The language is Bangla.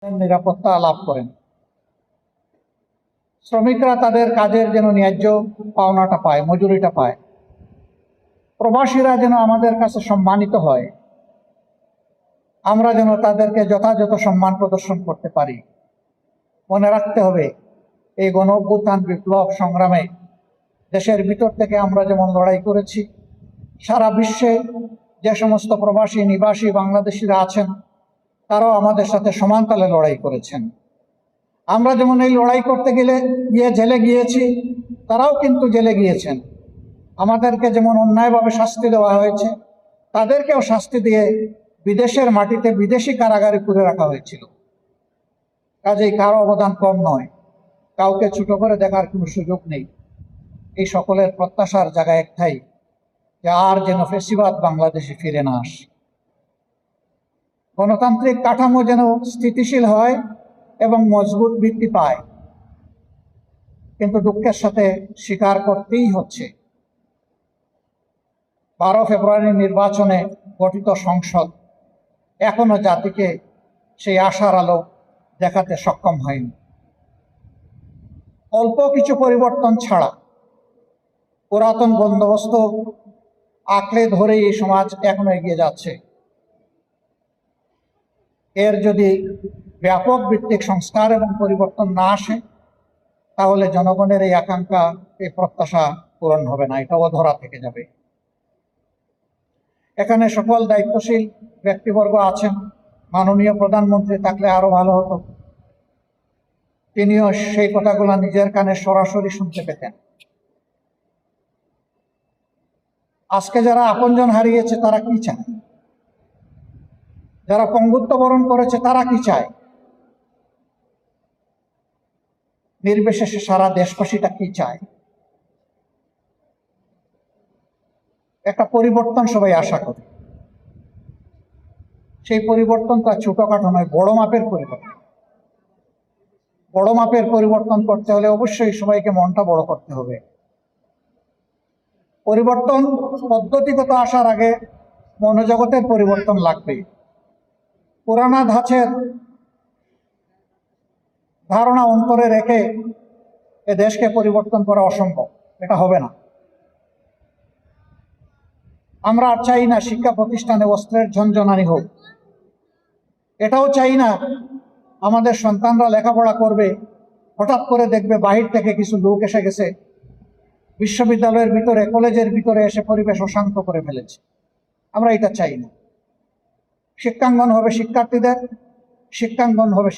নিরাপত্তা লাভ করেন। শ্রমিকরা তাদের কাজের যেন ন্যায্য পাওনাটা পায়, মজুরিটা পায়। প্রবাসীরা যেন আমাদের কাছে সম্মানিত হয়, আমরা যেন তাদেরকে যথাযথ সম্মান প্রদর্শন করতে পারি। মনে রাখতে হবে, এই গণ অভ্যুত্থান বিপ্লব সংগ্রামে দেশের ভিতর থেকে আমরা যেমন লড়াই করেছি, সারা বিশ্বে যে সমস্ত প্রবাসী নিবাসী বাংলাদেশিরা আছেন তারাও আমাদের সাথে সমান তালে লড়াই করেছেন। আমরা যেমন এই লড়াই করতে গিয়ে জেলে গিয়েছি, তারাও কিন্তু জেলে গিয়েছেন। আমাদেরকে যেমন অন্যায়ভাবে শাস্তি দেওয়া হয়েছে, তাদেরকেও শাস্তি দিয়ে বিদেশের মাটিতে বিদেশি কারাগারে পুরে রাখা হয়েছিল। কাজেই কারো অবদান কম নয়, কাউকে ছোট করে দেখার কোনো সুযোগ নেই। এই সকলের প্রত্যাশার জায়গা একটাই, যে আর যেন ফেসিবাদ বাংলাদেশে ফিরে না আসে, গণতান্ত্রিক কাঠামো যেন স্থিতিশীল হয় এবং মজবুত ভিত্তি পায়। কিন্তু দুঃখের সাথে স্বীকার করতেই হচ্ছে, 12 ফেব্রুয়ারি নির্বাচনে গঠিত সংসদ এখনো জাতিকে সেই আশার আলো দেখাতে সক্ষম হয়নি। অল্প কিছু পরিবর্তন ছাড়া পুরাতন বন্দোবস্ত আঁকড়ে ধরে এই সমাজ এখনো এগিয়ে যাচ্ছে। এর যদি ব্যাপক ভিত্তিক সংস্কার এবং পরিবর্তন না আসে, তাহলে জনগণের এই আকাঙ্ক্ষা, এই প্রত্যাশা পূরণ হবে না, এটা অধরা থেকে যাবে। এখানে সকল দায়িত্বশীল ব্যক্তিবর্গ আছেন। মাননীয় প্রধানমন্ত্রী থাকলে আরো ভালো হতো, তিনিও সেই কথাগুলো নিজের কানে সরাসরি শুনতে পেতেন। আজকে যারা আপনজন হারিয়েছে তারা কি চায়, যারা পঙ্গুত্ব বরণ করেছে তারা কি চায়, নির্বিশেষে সারা দেশবাসীটা কি চায়? একটা পরিবর্তন সবাই আশা করে। সেই পরিবর্তনটা ছোটখাটো নয়, বড় মাপের পরিবর্তন। বড় মাপের পরিবর্তন করতে হলে অবশ্যই সবাইকে মনটা বড় করতে হবে। পরিবর্তন পদ্ধতিগত আসার আগে মনোজগতের পরিবর্তন লাগবে। পুরানা ধাঁচের ধারণা অন্তরে রেখে এ দেশকে পরিবর্তন করা অসম্ভব, এটা হবে না। আমরা আর চাই না শিক্ষা প্রতিষ্ঠানে অস্ত্রের ঝনঝনানি হোক। এটাও চাই না আমাদের সন্তানরা লেখাপড়া করবে, হঠাৎ করে দেখবে বাহির থেকে কিছু লোক এসে গেছে, বিশ্ববিদ্যালয়ের ভিতরে, কলেজের ভিতরে এসে পরিবেশ অশান্ত করে ফেলেছে। আমরা এটা চাই না। শিক্ষাঙ্গন হবে শিক্ষার্থীদের, শিক্ষাঙ্গন হবে